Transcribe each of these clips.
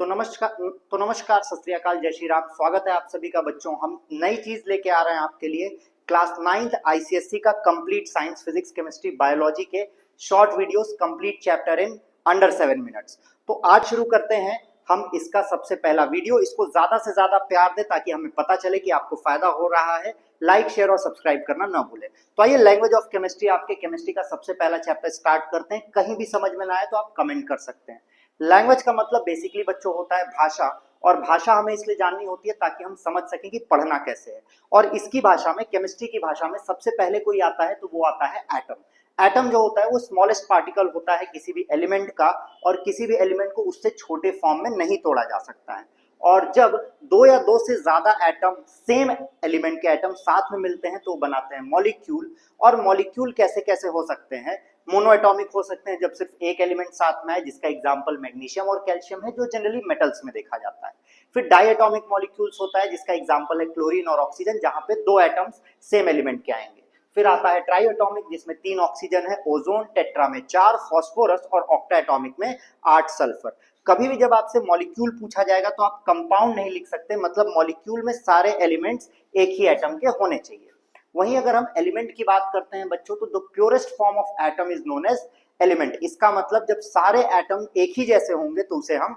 नमस्कार सत श्री अकाल, जय श्री राम। स्वागत है आप सभी का बच्चों। हम नई चीज लेके आ रहे हैं आपके लिए। क्लास 9th आईसीएसई का complete science, physics, chemistry, biology के short videos, complete chapter in under 7 minutes. तो आज शुरू करते हैं हम इसका सबसे पहला वीडियो। इसको ज्यादा से ज्यादा प्यार दे ताकि हमें पता चले कि आपको फायदा हो रहा है। लाइक, शेयर और सब्सक्राइब करना ना भूलें। तो आइए लैंग्वेज ऑफ केमिस्ट्री, आपके केमिस्ट्री का सबसे पहला चैप्टर स्टार्ट करते हैं। कहीं भी समझ में ना आए तो आप कमेंट कर सकते हैं। लैंग्वेज का मतलब बेसिकली बच्चों होता है भाषा, और भाषा हमें इसलिए जाननी होती है ताकि हम समझ सकें कि पढ़ना कैसे है। और इसकी भाषा में, केमिस्ट्री की भाषा में सबसे पहले कोई आता है तो वो आता है एटम। एटम जो होता है वो स्मॉलेस्ट पार्टिकल होता है किसी भी एलिमेंट का, और किसी भी एलिमेंट को उससे छोटे फॉर्म में नहीं तोड़ा जा सकता है। और जब दो या दो से ज्यादा एटम, सेम एलिमेंट के एटम साथ में मिलते हैं तो वो बनाते हैं मॉलिक्यूल। और मॉलिक्यूल कैसे कैसे हो सकते हैं? मोनोएटॉमिक हो सकते हैं जब सिर्फ एक एलिमेंट साथ में है, जिसका एग्जांपल मैग्नीशियम और कैल्शियम है, जो जनरली मेटल्स में देखा जाता है। फिर डायएटॉमिक मॉलिक्यूल्स होता है, जिसका एग्जांपल है क्लोरीन और ऑक्सीजन, जहां पे दो एटम्स सेम एलिमेंट के आएंगे। फिर आता है ट्राइएटॉमिक, जिसमें 3 ऑक्सीजन है, ओजोन, टेट्रा में 4, फॉस्फोरस, और ऑक्टाएटॉमिक में 8 सल्फर। कभी भी जब आपसे मॉलिक्यूल पूछा जाएगा तो आप कंपाउंड नहीं लिख सकते, मतलब मॉलिक्यूल में सारे एलिमेंट्स एक ही एटम के होने चाहिए। वहीं अगर हम एलिमेंट की बात करते हैं बच्चों, तो the purest form of atom is known as element. इसका मतलब जब सारे एटम एक ही जैसे होंगे तो उसे हम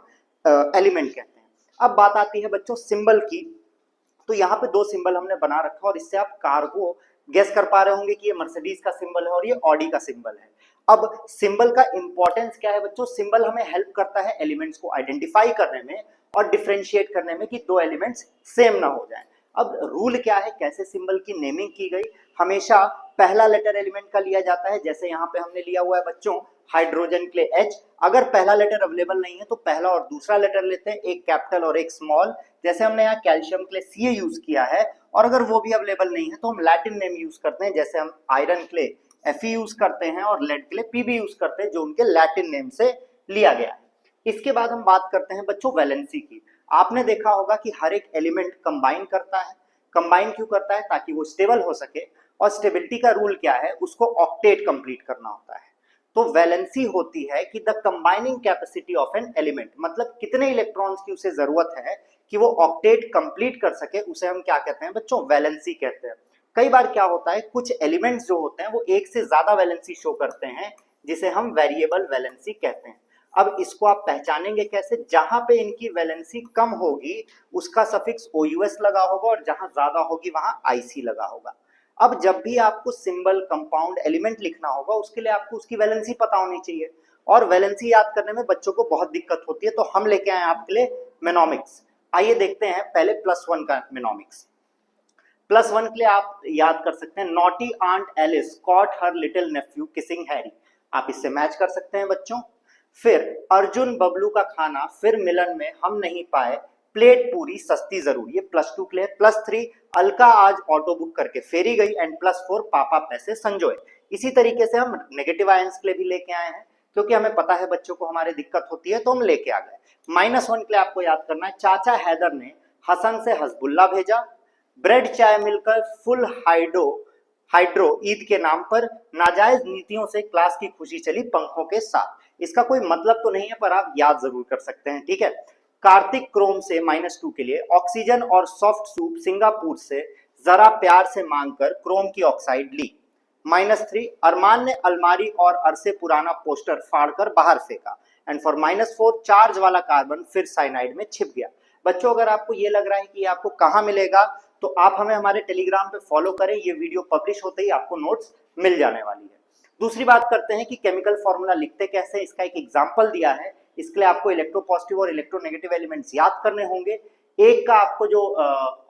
एलिमेंट कहते हैं। अब बात आती है बच्चों सिंबल की। तो यहाँ पे 2 सिंबल हमने बना रखा, और इससे आप कार को गेस कर पा रहे होंगे कि ये मर्सिडीज का सिंबल है और ये ऑडी का सिंबल है। अब सिंबल का इंपॉर्टेंस क्या है बच्चों? सिंबल हमें हेल्प करता है एलिमेंट्स को आइडेंटिफाई करने में और डिफरेंशिएट करने में कि दो एलिमेंट्स सेम ना हो जाए। अब रूल क्या है, कैसे सिंबल की नेमिंग की गई? हमेशा पहला लेटर एलिमेंट का लिया जाता है। जैसे यहाँ पे हमने लिया हुआ है बच्चों हाइड्रोजन के लिए H। अगर पहला लेटर अवेलेबल नहीं है तो पहला और दूसरा लेटर लेते हैं, एक कैपिटल और एक स्मॉल। जैसे हमने यहाँ कैल्शियम के लिए Ca यूज किया है, और अगर वो भी अवेलेबल नहीं है तो हम लैटिन नेम यूज करते हैं। जैसे हम आयरन के लिए Fe यूज करते हैं और लेड के लिए Pb यूज करते हैं, जो उनके लैटिन नेम से लिया गया है। इसके बाद हम बात करते हैं बच्चों वैलेंसी की। आपने देखा होगा कि हर एक एलिमेंट कंबाइन करता है। कंबाइन क्यों करता है? ताकि वो स्टेबल हो सके। और स्टेबिलिटी का रूल क्या है? उसको ऑक्टेट कंप्लीट करना होता है। तो वैलेंसी होती है कि the combining capacity of an element, मतलब कितने इलेक्ट्रॉन्स की उसे जरूरत है कि वो ऑक्टेट कंप्लीट कर सके, उसे हम क्या कहते हैं बच्चों? वैलेंसी कहते हैं। कई बार क्या होता है, कुछ एलिमेंट्स जो होते हैं वो एक से ज्यादा वैलेंसी शो करते हैं, जिसे हम वेरिएबल वैलेंसी कहते हैं। अब इसको आप पहचानेंगे कैसे? जहां पे इनकी वैलेंसी कम होगी उसका सफिक्स OUS लगा होगा, और जहां ज्यादा होगी वहां IC लगा होगा। अब जब भी आपको सिंबल, कंपाउंड, एलिमेंट लिखना होगा, उसके लिए आपको उसकी वैलेंसी पता होनी चाहिए। और वैलेंसी याद करने में बच्चों को बहुत दिक्कत होती है, तो हम लेके आए आपके लिए मेनोमिक्स। आइए देखते हैं पहले +1 का मेनोमिक्स। +1 के लिए आप याद कर सकते हैं, naughty aunt Alice caught her little nephew kissing Harry. आप इससे मैच कर सकते हैं बच्चों। फिर अर्जुन बबलू का खाना फिर मिलन में हम नहीं पाए, प्लेट पूरी सस्ती जरूर। ये +2 के लिए। +3 अलका आज ऑटो बुक करके फेरी गई, एंड +4 पापा पैसे संजोए। इसी तरीके से हम नेगेटिव आयंस के लिए भी लेके आए हैं, क्योंकि हमें पता है बच्चों को हमारे दिक्कत होती है तो हम लेके आ गए। -1 के लिए आपको याद करना है, चाचा हैदर ने हसन से हजबुल्ला भेजा, ब्रेड चाय मिलकर फुल हाइड्रो ईद के नाम पर, नाजायज नीतियों से क्लास की खुशी चली पंखों के साथ। इसका कोई मतलब तो नहीं है, पर आप याद जरूर कर सकते हैं, ठीक है। कार्तिक क्रोम से -2 के लिए, ऑक्सीजन और सॉफ्ट सूप सिंगापुर से जरा प्यार से मांगकर क्रोम की ऑक्साइड ली। -3 अरमान ने अलमारी और अरसे पुराना पोस्टर फाड़कर बाहर फेंका। एंड फॉर -4 चार्ज वाला कार्बन फिर साइनाइड में छिप गया। बच्चों अगर आपको ये लग रहा है कि आपको कहाँ मिलेगा, तो आप हमें हमारे टेलीग्राम पे फॉलो करें। ये वीडियो पब्लिश होते ही आपको नोट्स मिल जाने वाली है। दूसरी बात करते हैं कि केमिकल फॉर्मूला लिखते कैसे। इसका एक एग्जांपल दिया है। इसके लिए आपको इलेक्ट्रोपॉजिटिव और इलेक्ट्रोनेगेटिव एलिमेंट्स याद करने होंगे। एक का आपको जो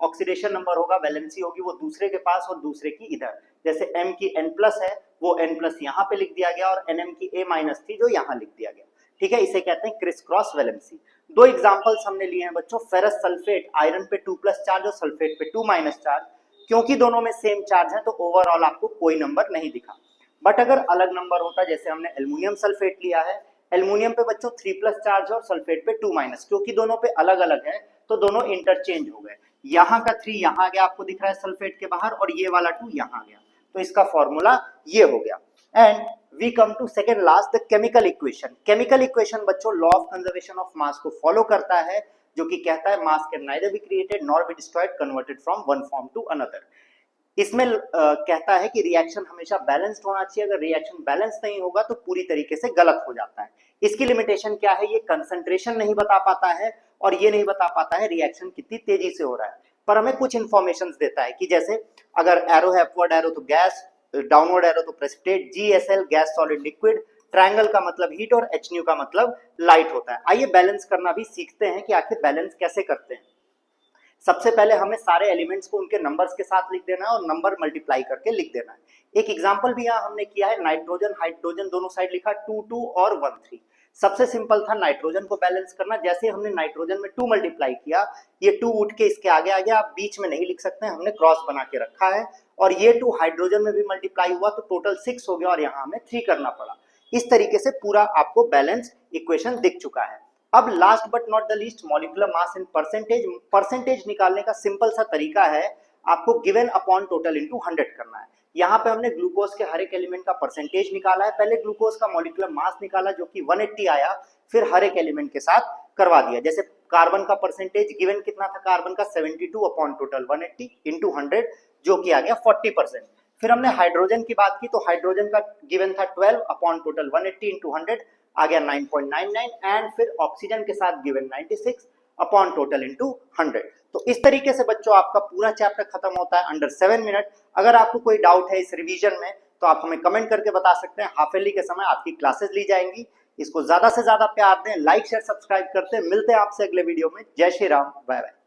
ऑक्सीडेशन नंबर होगा, वैलेंसी होगी, वो दूसरे के पास और दूसरे की इधर। जैसे M की N+ है, वो N+ यहाँ पे लिख दिया गया, और NM की A- थी जो यहाँ लिख दिया गया, ठीक है। इसे कहते हैं क्रिस क्रॉस वैलेंसी। 2 एग्जांपल्स हमने लिए हैं बच्चों, फेरस सल्फेट, आयरन पे 2+ चार्ज और सल्फेट पे 2- चार्ज। क्योंकि दोनों में सेम चार्ज है तो ओवरऑल आपको कोई नंबर नहीं दिखा। बट अगर अलग नंबर होता, जैसे हमने एल्युमिनियम सल्फेट लिया है, एल्युमिनियम पे बच्चों 3+ चार्ज है और सल्फेट पे 2-, क्योंकि दोनों पे अलग अलग है तो दोनों इंटरचेंज हो गए। यहाँ का 3 यहाँ आ गया, आपको दिख रहा है सल्फेट के बाहर, और ये वाला 2 यहाँ आ गया, तो इसका फॉर्मूला ये हो गया। And we come to second last the chemical equation. Chemical equation बच्चों law of conservation of mass को फॉलो करता है, जो कि कहता है mass can neither be created nor be destroyed converted from one form to another. इसमें कहता है कि रिएक्शन हमेशा बैलेंस्ड होना चाहिए, अगर रिएक्शन बैलेंस नहीं होगा तो पूरी तरीके से गलत हो जाता है। इसकी लिमिटेशन क्या है, ये कंसंट्रेशन नहीं बता पाता है और ये नहीं बता पाता है रिएक्शन कितनी तेजी से हो रहा है, पर हमें कुछ इंफॉर्मेशन देता है कि जैसे अगर एरो है अपवर्ड एरो तो गैस, डाउनवर्ड एरो तो precipitate, GSL gas solid liquid, triangle का मतलब हीट और HNU का मतलब लाइट होता है। आइए बैलेंस करना भी सीखते हैं कि आखिर बैलेंस कैसे करते हैं। सबसे पहले हमें सारे एलिमेंट्स को उनके नंबर्स के साथ लिख देना है और नंबर मल्टीप्लाई करके लिख देना है। एक एग्जांपल भी यहाँ हमने किया है, नाइट्रोजन हाइड्रोजन दोनों साइड लिखा 2 2 और 1 3। सबसे सिंपल था नाइट्रोजन को बैलेंस करना, जैसे हमने नाइट्रोजन में 2 मल्टीप्लाई किया, ये 2 उठ के इसके आगे आ गया, आप बीच में नहीं लिख सकते, हमने क्रॉस बना के रखा है, और ये 2 हाइड्रोजन में भी मल्टीप्लाई हुआ तो टोटल 6 हो गया और यहाँ हमें 3 करना पड़ा। इस तरीके से पूरा आपको बैलेंस इक्वेशन दिख चुका है। अब last but not the least molecular mass in percentage. Percentage निकालने का सिंपल सा तरीका है, आपको गिवन अपॉन टोटल इनटू 100 करना है। यहाँ पे हमने ग्लूकोज के हर एक एलिमेंट का परसेंटेज निकाला है, पहले ग्लूकोज का मॉलिक्यूलर मास निकाला जो कि 180 आया, फिर हर एक एलिमेंट के साथ करवा दिया। जैसे कार्बन का परसेंटेज गिवन कितना था, कार्बन का 72 अपॉन टोटल 180 इंटू 100 जो कि आ गया 40%। फिर हमने हाइड्रोजन की बात की तो हाइड्रोजन का गिवन था 12 अपॉन टोटल 180 इंटू 100 आ गया 9.99, एंड फिर ऑक्सीजन के साथ गिवन 96 अपॉन टोटल इंटू 100। तो इस तरीके से बच्चों आपका पूरा चैप्टर खत्म होता है अंडर 7 मिनट। अगर आपको कोई डाउट है इस रिवीजन में तो आप हमें कमेंट करके बता सकते हैं, हाफ ईयरली के समय आपकी क्लासेस ली जाएंगी। इसको ज्यादा से ज्यादा प्यार दें, लाइक शेयर सब्सक्राइब करते हैं। मिलते हैं आपसे अगले वीडियो में। जय श्री राम, बाय बाय।